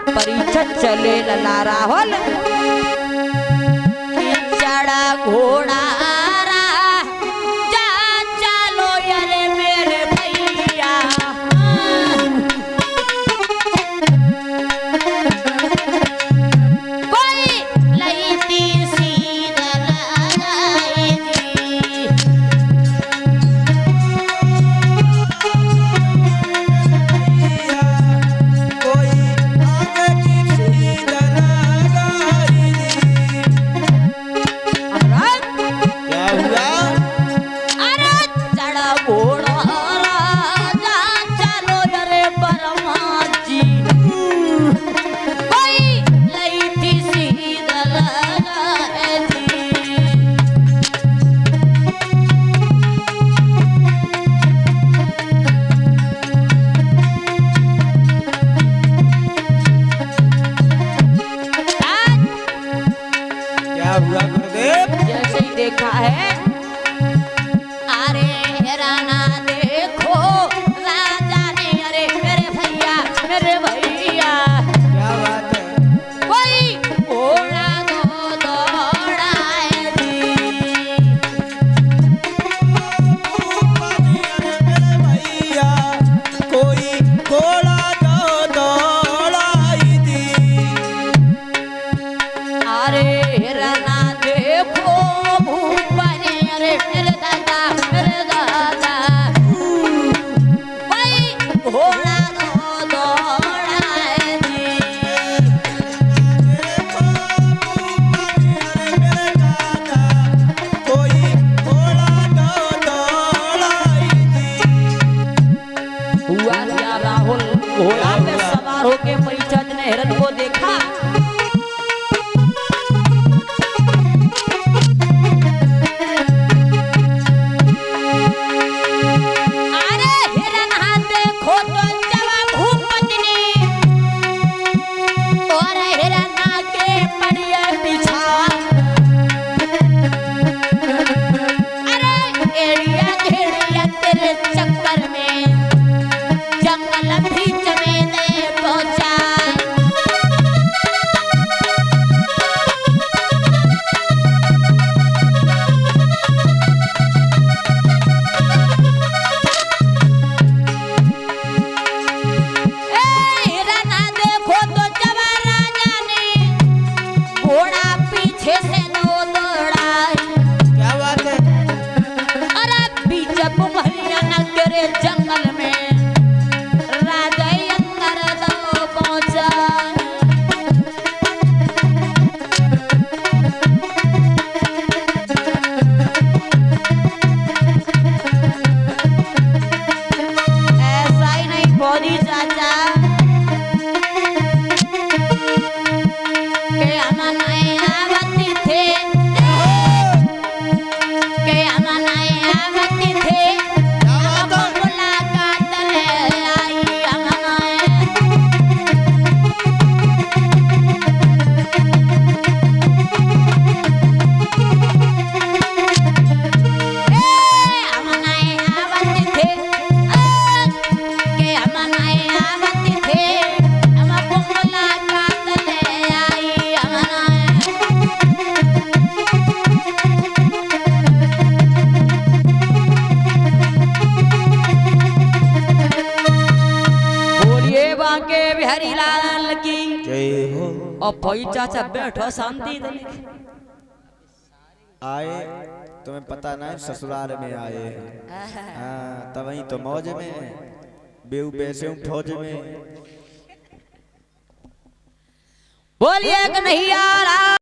परिचय चले लला राहुल चढ़ा घोड़ा जैसे ही देखा है अरे राना देखो राजा ने अरे मेरे भैया क्या बात है कोई घोड़ा दो दौड़ाए जी मेरे भैया कोई घोड़ा दो दौड़ाई दी अरे राना देखो भूपने अरे मेरे दादा कोई घोड़ा दो दौड़ाए जी मेरे दादा कोई घोड़ा दो दौड़ाई दी हुआ क्या राहुल घोड़ा पे सवार होके परिचय ने हिरण को देखा चक्कर में जंगल बीच में ले पहुंचा राना देखो तो जवान राजा ने घोड़ा पीछे से दौड़ाई क्या बात है अरे बीच तेरे जंगल में राजा अंदर दो पहुंचा ऐसा ही नहीं पौधी चाचा के हम नहीं आवती थे के हम नहीं आवती थे के बिहारी लाल की जय हो और भाई चाचा बैठो शांति दे आए तुम्हें पता ना ससुराल में आए हाँ तब वही तो मौज में बेऊ पैसे फौज में बोलिए कि नहीं आ रहा।